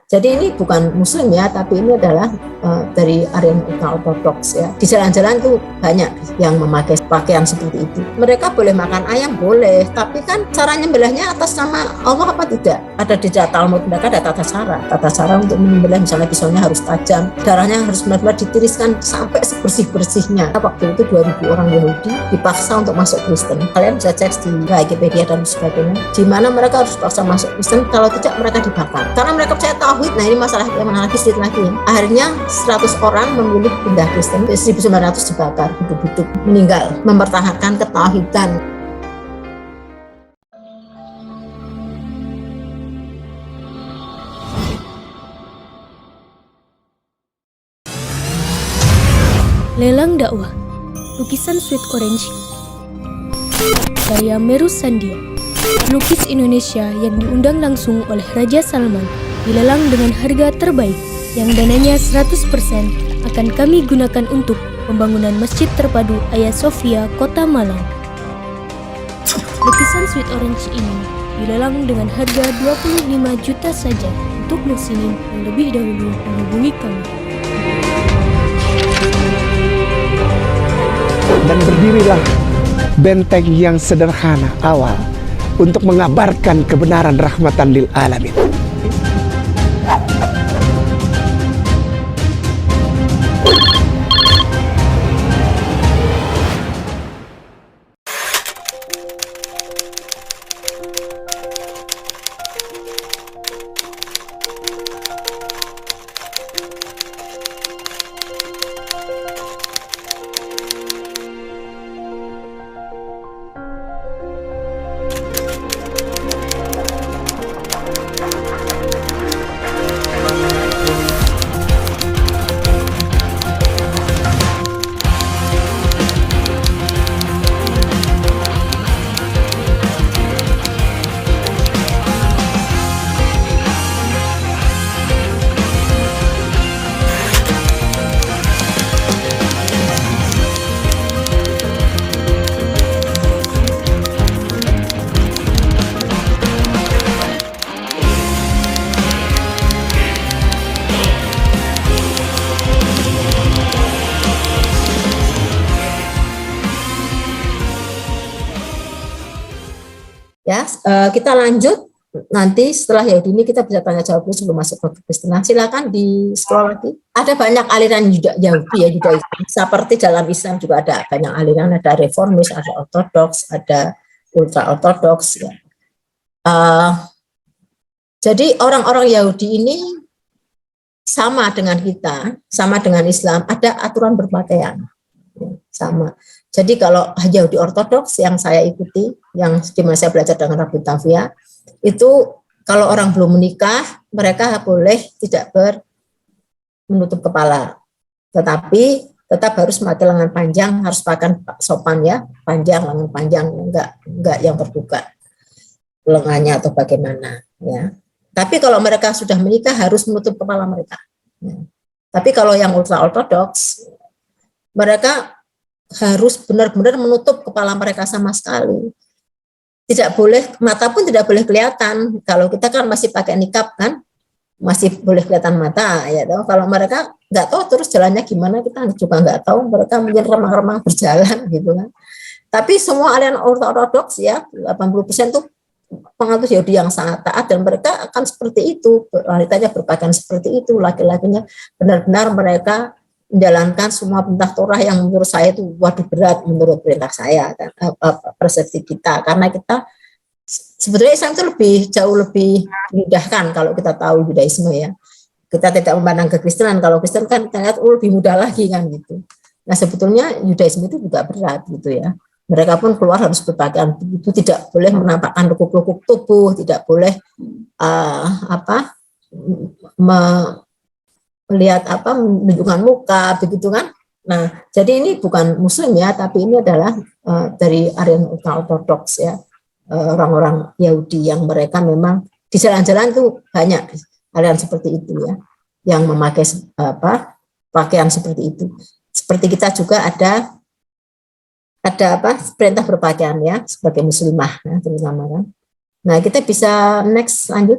Jadi ini bukan Muslim ya, tapi ini adalah dari aliran ultra ortodoks ya. Di jalan-jalan tuh banyak yang memakai pakaian seperti itu. Mereka boleh makan ayam, boleh, tapi kan cara nyembelihnya atas nama Allah apa tidak? Ada di Talmud mereka ada tata cara untuk menyembelih, misalnya pisaunya harus tajam, darahnya harus benar-benar ditiriskan sampai sebersih-bersihnya. Waktu itu 2000 orang Yahudi dipaksa untuk masuk Kristen. Kalian bisa cek di Wikipedia dan sebagainya, di mana mereka harus paksa masuk Kristen, kalau tidak mereka dibakar. Karena mereka percaya tauhid. Nah ini masalah yang mana lagi sedikit lagi ya. Akhirnya 100 orang memilih pindah Kristen, 1900 dibakar hidup-hidup, meninggal mempertahankan ketauhidan. Lelang dakwah, lukisan Sweet Orange, karya Meru Sandia, pelukis Indonesia yang diundang langsung oleh Raja Salman, dilelang dengan harga terbaik, yang dananya 100% akan kami gunakan untuk pembangunan Masjid Terpadu Hagia Sophia, Kota Malang. Lukisan Sweet Orange ini dilelang dengan harga 25 juta saja. Untuk muslimin yang lebih dahulu menghubungi kami. Dan berdirilah benteng yang sederhana awal untuk mengabarkan kebenaran rahmatan lil alamin. Ya, kita lanjut nanti setelah Yahudi ini kita bisa tanya jawab sebelum masuk ke Kristen. Silakan di scroll lagi. Ada banyak aliran Yahudi ya, Judaisme. Seperti dalam Islam juga ada banyak aliran, ada reformis, ada ortodoks, ada ultra ortodoks ya. Jadi orang-orang Yahudi ini sama dengan kita, sama dengan Islam, ada aturan berpakaian. Ya, sama. Jadi kalau Yahudi ortodoks yang saya ikuti, yang di mana saya belajar dengan Rabbi Tavia, itu kalau orang belum menikah, mereka boleh tidak menutup kepala. Tetapi tetap harus pakai lengan panjang, harus pakai sopan ya, panjang, lengan panjang, enggak yang terbuka lengannya atau bagaimana ya. Tapi kalau mereka sudah menikah harus menutup kepala mereka. Ya. Tapi kalau yang ultra ortodoks, mereka harus benar-benar menutup kepala mereka sama sekali. Tidak boleh, mata pun tidak boleh kelihatan. Kalau kita kan masih pakai nikab kan, masih boleh kelihatan mata ya. Kalau mereka nggak tahu terus jalannya gimana, kita juga nggak tahu. Mereka mungkin remang-remang berjalan gitu kan. Tapi semua aliran ortodoks ya, 80% tuh pengatus Yahudi yang sangat taat, dan mereka akan seperti itu, wanitanya berpakaian seperti itu, laki-lakinya benar-benar mereka menjalankan semua perintah Torah yang menurut saya itu waduh berat menurut perintah saya kan, persepsi kita, karena kita sebetulnya Islam itu jauh lebih memudahkan kalau kita tahu Judaisme ya. Kita tidak memandang kekristenan, kalau Kristen kan kita lihat lebih mudah lagi kan gitu. Nah sebetulnya Judaisme itu juga berat gitu ya. Mereka pun keluar harus berpakaian begitu, tidak boleh menampakkan lekuk-lekuk tubuh, tidak boleh melihat menunjukkan muka begitu kan. Nah jadi ini bukan Muslim ya, tapi ini adalah dari aliran ultra ortodoks ya, orang-orang Yahudi yang mereka memang di jalan-jalan tuh banyak aliran seperti itu ya, yang memakai pakaian seperti itu. Seperti kita juga ada perintah berpakaian ya sebagai muslimah ya, terutama kan. Nah kita bisa next lanjut.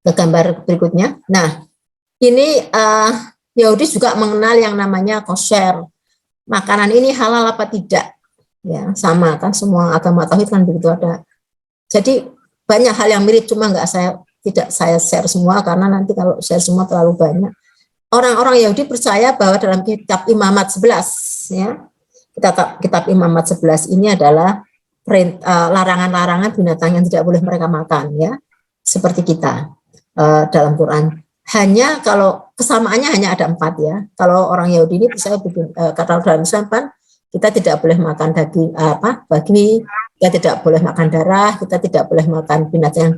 ke gambar berikutnya. Nah, ini Yahudi juga mengenal yang namanya kosher. Makanan ini halal apa tidak? Ya, sama kan semua agama tauhid kan begitu ada. Jadi banyak hal yang mirip, cuma tidak saya share semua karena nanti kalau share semua terlalu banyak. Orang-orang Yahudi percaya bahwa dalam kitab Imamat 11 ya. Kitab Imamat 11 ini adalah larangan-larangan binatang yang tidak boleh mereka makan ya. Seperti kita dalam Quran. Hanya kalau kesamaannya hanya ada 4 ya. Kalau orang Yahudi ini saya bikin kata dalam Islam kan kita tidak boleh makan daging babi, kita tidak boleh makan darah, kita tidak boleh makan binatang yang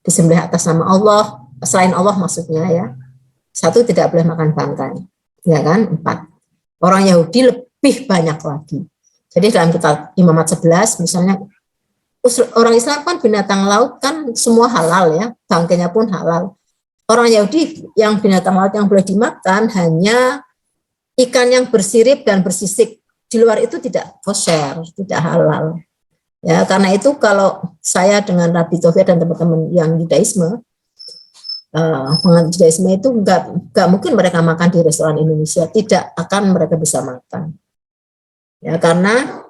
disembelih atas nama Allah, selain Allah maksudnya ya. 1, tidak boleh makan bangkai, ya kan? 4. Orang Yahudi lebih banyak lagi. Jadi dalam kitab Imamat 11 misalnya orang Islam kan binatang laut kan semua halal ya, bangkainya pun halal. Orang Yahudi yang binatang laut yang boleh dimakan hanya ikan yang bersirip dan bersisik. Di luar itu tidak kosher, tidak halal. Ya, karena itu kalau saya dengan Rabbi Taufik dan teman-teman yang Judaisme, penganut Judaisme itu enggak mungkin mereka makan di restoran Indonesia, tidak akan mereka bisa makan. Ya, karena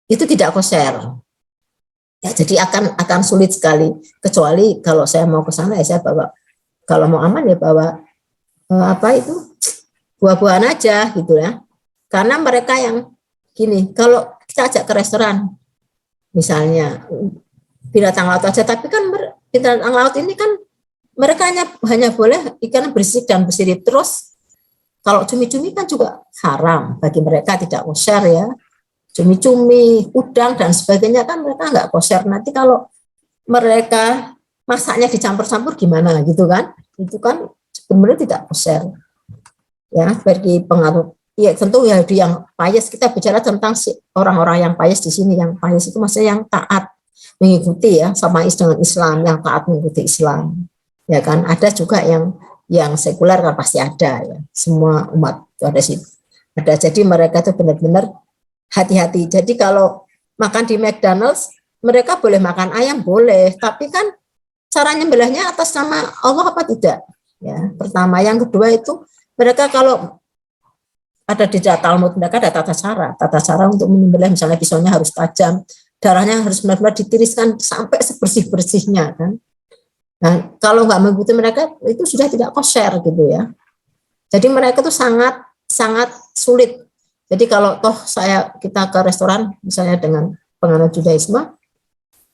itu tidak kosher. Ya, jadi akan sulit sekali. Kecuali kalau saya mau ke sana ya saya bawa, kalau mau aman ya bawa buah-buahan aja gitu ya. Karena mereka yang gini, kalau kita ajak ke restoran, misalnya binatang laut aja, tapi kan binatang laut ini kan mereka hanya boleh ikan bersisik dan bersirip. Terus kalau cumi-cumi kan juga haram bagi mereka, tidak kosher ya. Cumi-cumi, udang dan sebagainya kan mereka nggak kosher. Nanti kalau mereka masaknya dicampur-campur gimana gitu kan? Itu kan sebenarnya tidak kosher. Ya, bagi pengaruh. Ya tentu Yahudi yang pious, kita bicara tentang orang-orang yang pious di sini. Yang pious itu maksudnya yang taat mengikuti ya, sama dengan Islam, yang taat mengikuti Islam. Ya kan, ada juga yang sekuler kan pasti ada ya. Semua umat itu ada sih. Jadi mereka itu benar-benar hati-hati. Jadi kalau makan di McDonald's, mereka boleh makan ayam boleh, tapi kan cara nyembelihnya atas nama Allah apa tidak? Ya, pertama, yang kedua itu mereka kalau ada di Talmud mereka ada tata cara untuk menyembelih, misalnya pisaunya harus tajam, darahnya harus benar-benar ditiriskan sampai sebersih-bersihnya kan. Nah, kalau nggak mengikuti mereka itu sudah tidak kosher gitu ya. Jadi mereka itu sangat sulit. Jadi kalau kita ke restoran misalnya dengan penganut Judaisme,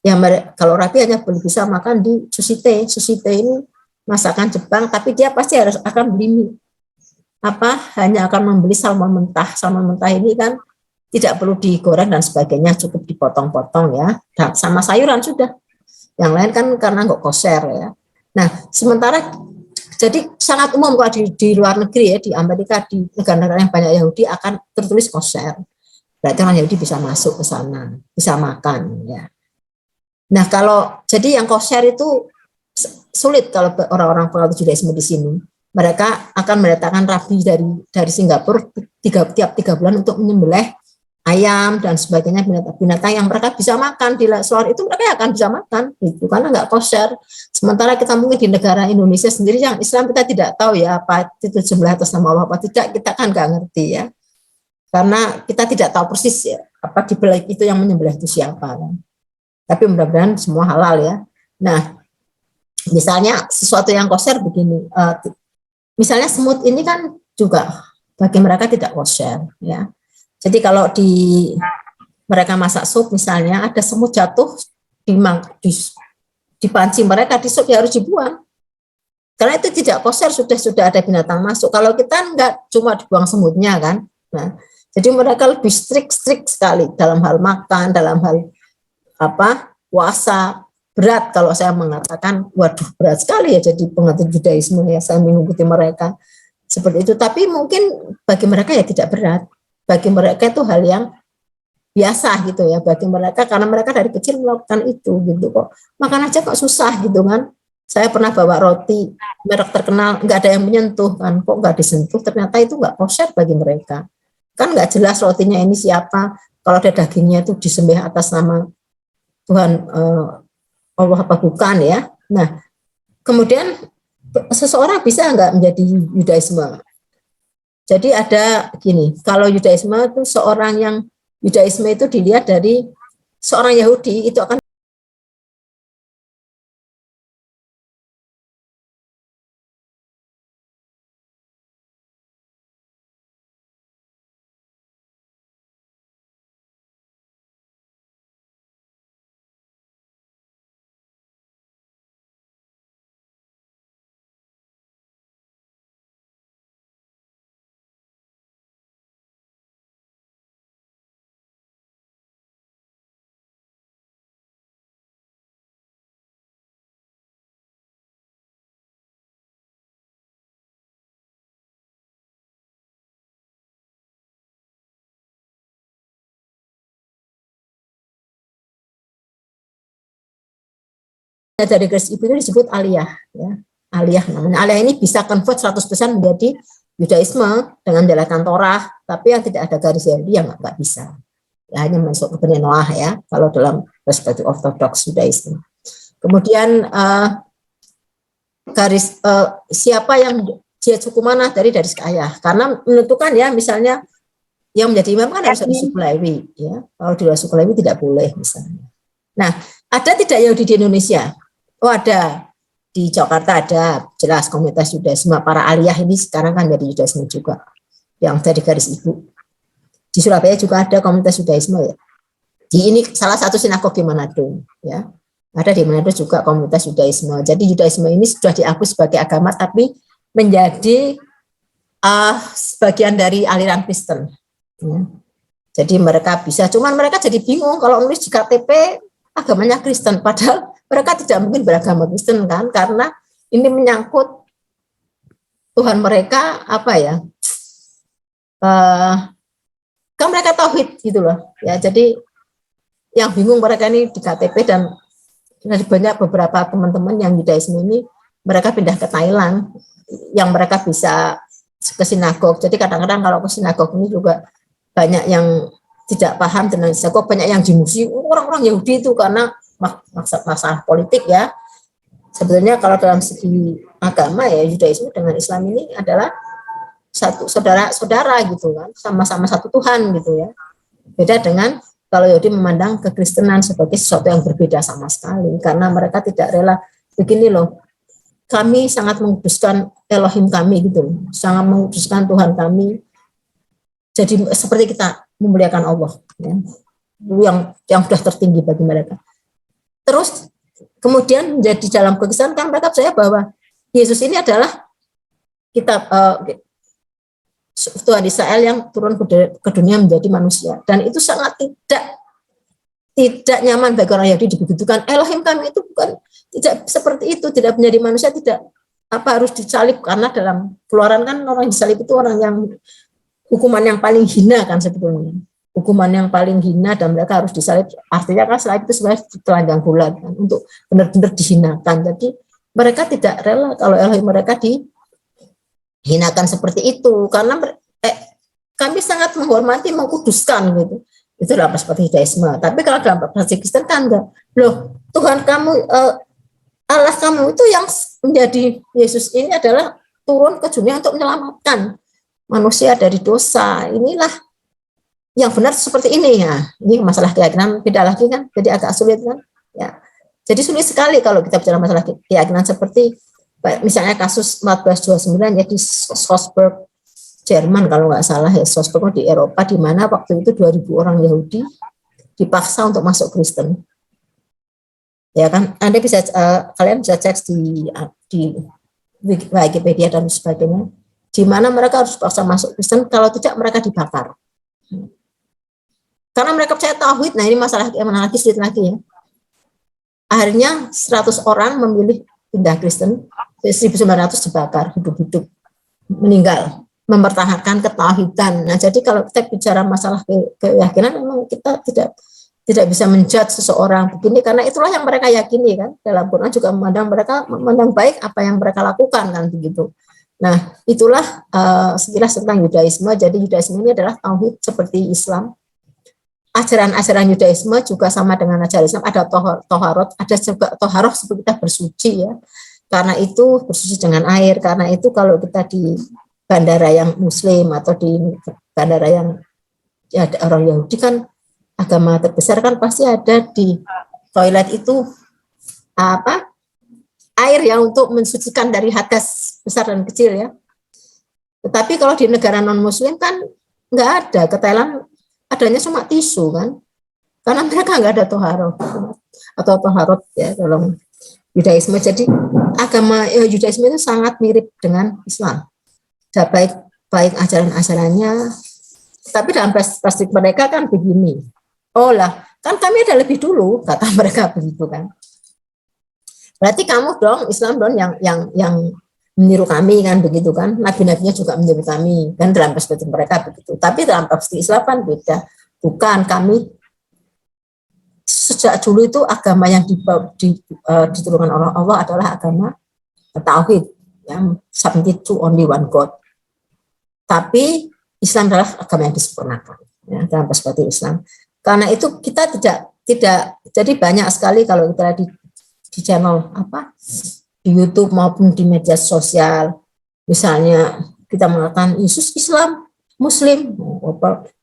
ya kalau Rabi hanya bisa makan di susite. Susite ini masakan Jepang, tapi dia pasti akan beli hanya akan membeli salmon mentah. Salmon mentah ini kan tidak perlu digoreng dan sebagainya, cukup dipotong-potong ya, sama sayuran sudah. Yang lain kan karena nggak kosher ya. Nah, sementara jadi sangat umum kalau di luar negeri ya, di Amerika, di negara-negara yang banyak Yahudi akan tertulis kosher. Berarti orang Yahudi bisa masuk ke sana, bisa makan ya. Nah, jadi yang kosher itu sulit kalau orang-orang penganut Judaisme di sini. Mereka akan mendatangkan rabi dari Singapura tiap 3 bulan untuk menyembelih ayam dan sebagainya, binatang yang mereka bisa makan di luar itu mereka akan bisa makan itu karena nggak kosher. Sementara kita mungkin di negara Indonesia sendiri yang Islam kita tidak tahu ya apa itu jumlah atas nama Allah apa tidak, kita kan nggak ngerti ya, karena kita tidak tahu persis ya apa di balik itu yang menyembelih itu siapa kan. Tapi mudah-mudahan semua halal ya. Nah, misalnya sesuatu yang kosher begini, misalnya semut ini kan juga bagi mereka tidak kosher ya. Jadi kalau mereka masak sup misalnya ada semut jatuh di panci mereka, di sup ya harus dibuang. Karena itu tidak kosher, sudah ada binatang masuk. Kalau kita enggak, cuma dibuang semutnya kan. Nah, jadi mereka lebih strict sekali dalam hal makan, dalam hal puasa. Berat kalau saya mengatakan, waduh berat sekali ya jadi penganut Judaisme ya, saya mengikuti mereka seperti itu. Tapi mungkin bagi mereka ya tidak berat. Bagi mereka itu hal yang biasa gitu ya, bagi mereka karena mereka dari kecil melakukan itu gitu kok. Makan aja kok susah gitu kan. Saya pernah bawa roti merek terkenal, nggak ada yang menyentuh kan, kok nggak disentuh, ternyata itu nggak kosher bagi mereka. Kan nggak jelas rotinya ini siapa, kalau ada dagingnya itu disembelih atas nama Tuhan Allah apa bukan ya. Nah, kemudian seseorang bisa nggak menjadi Yudaisme? Jadi ada gini, kalau Yudaisme itu Yudaisme itu dilihat dari seorang Yahudi itu akan dari garis ibu itu disebut aliyah, ya. Aliyah namanya. Aliyah ini bisa convert 100% menjadi Yudaisme dengan jalankan Torah, tapi yang tidak ada garis Yahudi yang nggak bisa. Ya, hanya masuk ke Bani Noah ya, kalau dalam perspektif ortodoks Yudaisme. Kemudian siapa yang dia suku mana dari ke ayah, karena menentukan ya, misalnya yang menjadi imam kan harus dari suku Lewi, ya. Kalau di luar suku Lewi tidak boleh misalnya. Nah, ada tidak Yahudi di Indonesia? Oh ada, di Jakarta ada, jelas komunitas Yudaisme, para aliyah ini sekarang kan jadi Yudaisme juga, yang dari garis ibu. Di Surabaya juga ada komunitas Yudaisme ya. Ini salah satu sinagog di Manado ya. Ada di Manado juga komunitas Yudaisme. Jadi Yudaisme ini sudah diakui sebagai agama tapi menjadi sebagian dari aliran Kristen. Ya. Jadi mereka bisa, cuman mereka jadi bingung kalau nulis di KTP agamanya Kristen, padahal mereka tidak mungkin beragama Kristen kan, karena ini menyangkut Tuhan mereka apa ya? Kan mereka tauhid gitu loh. Ya, jadi yang bingung mereka ini di KTP, dan dari banyak beberapa teman-teman yang Yudaisme ini mereka pindah ke Thailand, yang mereka bisa ke sinagog. Jadi kadang-kadang kalau ke sinagog ini juga banyak yang tidak paham tentang sinagog, banyak yang dimusuhi orang-orang Yahudi itu karena masalah politik ya. Sebetulnya kalau dalam segi agama ya, Yudaisme dengan Islam ini adalah satu saudara-saudara gitu kan, sama-sama satu Tuhan gitu ya. Beda dengan kalau Yahudi memandang kekristenan sebagai sesuatu yang berbeda sama sekali, karena mereka tidak rela. Begini loh, kami sangat menguduskan Elohim kami gitu, sangat menguduskan Tuhan kami. Jadi seperti kita memuliakan Allah, ya, yang sudah tertinggi bagi mereka. Terus kemudian menjadi dalam kekristenan kan mereka percaya bahwa Yesus ini adalah kitab Tuhan Israel yang turun ke dunia menjadi manusia, dan itu sangat tidak nyaman bagi orang Yahudi dibegitu-kan. Elohim kami itu bukan, tidak seperti itu, tidak menjadi manusia, tidak harus disalib, karena dalam Keluaran kan orang disalib itu orang yang hukuman yang paling hina kan sebetulnya, hukuman yang paling hina, dan mereka harus disalib. Artinya kan salib itu sebenarnya telanjang bulat kan, untuk benar-benar dihinakan. Jadi mereka tidak rela kalau Elohim mereka dihinakan seperti itu, karena kami sangat menghormati, mengkuduskan gitu. Itu dalam perspektif Yudaisme. Tapi kalau dalam perspektif Kristen kan enggak. Loh, Tuhan kamu, Allah kamu itu yang menjadi Yesus ini adalah turun ke dunia untuk menyelamatkan manusia dari dosa. Inilah yang benar seperti ini ya. Ini masalah keyakinan, beda lagi kan, jadi agak sulit kan. Ya. Jadi sulit sekali kalau kita bicara masalah keyakinan seperti misalnya kasus 1429 ya di Salzburg, Jerman kalau nggak salah ya, Salzburg di Eropa, di mana waktu itu 2000 orang Yahudi dipaksa untuk masuk Kristen. Ya kan, Anda bisa kalian bisa cek di Wikipedia dan sebagainya, di mana mereka harus dipaksa masuk Kristen, kalau tidak mereka dibakar. Karena mereka percaya tauhid. Nah, ini masalah yang mana lagi, sulit lagi ya. Akhirnya 100 orang memilih pindah Kristen, 1900 dibakar hidup-hidup, meninggal, mempertahankan ketauhidan. Nah, jadi kalau kita bicara masalah keyakinan, memang kita tidak bisa menjudge seseorang begini, karena itulah yang mereka yakini kan. Dalam Quran juga memandang baik apa yang mereka lakukan kan begitu. Nah, itulah sekilas tentang Yudaisme. Jadi Yudaisme ini adalah tauhid seperti Islam. Ajaran-ajaran Yudaisme juga sama dengan ajaran Islam, ada toharot, ada juga toharoh seperti kita bersuci ya. karena itu bersuci dengan air, karena itu kalau kita di bandara yang muslim atau di bandara yang ya, ada orang Yahudi kan agama terbesar kan pasti ada di toilet itu apa air yang untuk mensucikan dari hadas besar dan kecil ya. Tetapi kalau di negara non muslim kan nggak ada, ke Thailand adanya cuma tisu kan, karena mereka nggak ada toharo atau toharot ya dalam Yudaisme. Jadi agama Yudaisme itu sangat mirip dengan Islam. Baik ajaran-ajarannya, tapi dalam perspektif mereka kan begini. Oh lah, kan kami ada lebih dulu, kata mereka begitu kan. Berarti kamu dong Islam dong yang meniru kami kan begitu kan. Nabi-nabinya juga meniru kami kan dalam perspektif mereka begitu. Tapi dalam perspektif Islam kan beda. Bukan, kami sejak dulu itu agama yang diturunkan oleh Allah adalah agama tauhid yang submit to only one God. Tapi Islam adalah agama yang disempurnakan ya, dalam perspektif Islam. Karena itu kita tidak jadi banyak sekali kalau kita di channel apa di YouTube maupun di media sosial, misalnya kita mengatakan Yesus Islam Muslim,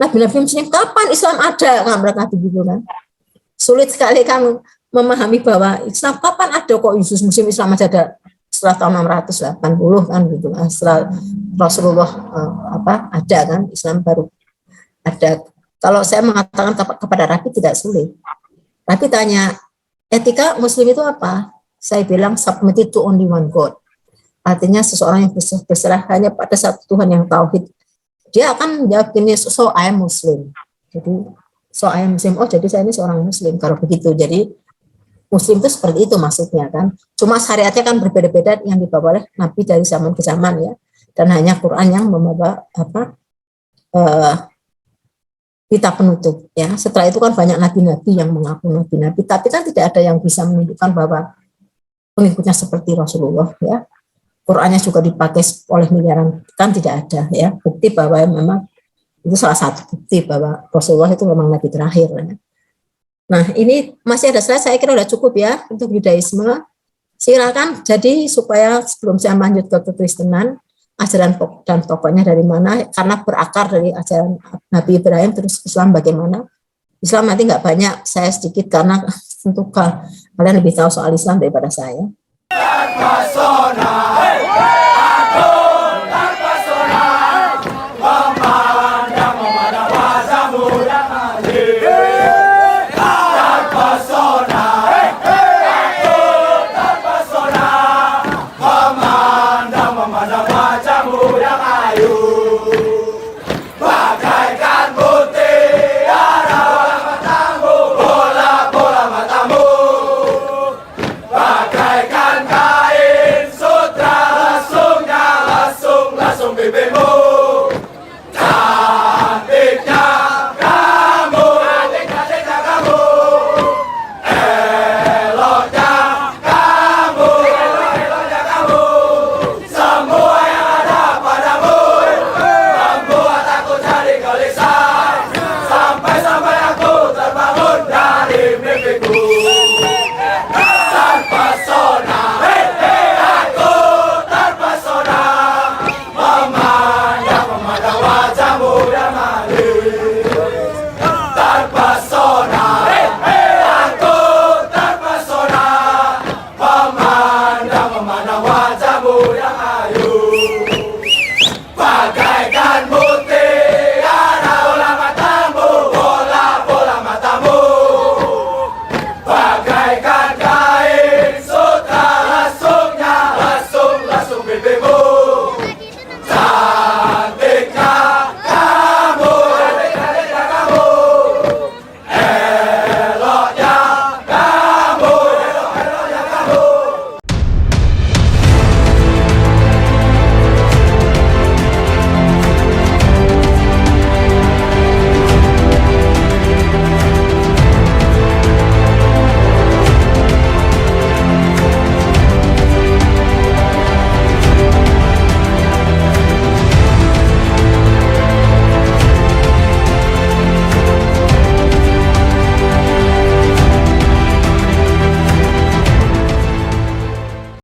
Nabi-Nabi Muslim, kapan Islam ada? Kan mereka begitu kan. Sulit sekali kamu memahami bahwa Islam kapan ada kok Yesus Muslim, Islam aja ada setelah tahun 680 kan gitu. Setelah Rasulullah ada kan Islam baru ada. Kalau saya mengatakan kepada Rabi tidak sulit. Rabi tanya, etika Muslim itu apa? Saya bilang submitted to only one God. Artinya seseorang yang berserah hanya pada satu Tuhan yang tauhid. Dia akan menjawab gini, so I am Muslim. Jadi so I am Muslim. Oh jadi saya ini seorang Muslim. Kalau begitu, jadi Muslim itu seperti itu maksudnya kan. Cuma syariatnya kan berbeda-beda yang dibawa oleh Nabi dari zaman ke zaman ya. Dan hanya Quran yang membawa kitab penutup ya. Setelah itu kan banyak nabi-nabi yang mengaku nabi-nabi, tapi kan tidak ada yang bisa menunjukkan bahwa pengikutnya seperti Rasulullah ya. Qurannya juga dipakai oleh miliaran, kan tidak ada ya bukti bahwa memang itu salah satu bukti bahwa Rasulullah itu memang nabi terakhir ya. Nah ini masih ada slide, saya kira sudah cukup ya untuk Yudaisme. Silakan, jadi supaya sebelum saya lanjut ke Kekristenan, ajaran dan pokoknya dari mana, karena berakar dari ajaran Nabi Ibrahim, terus Islam bagaimana. Islam nanti nggak banyak, saya sedikit karena tentu kalian lebih tahu soal Islam daripada saya. Memandang wajahmu yang ayu, bagai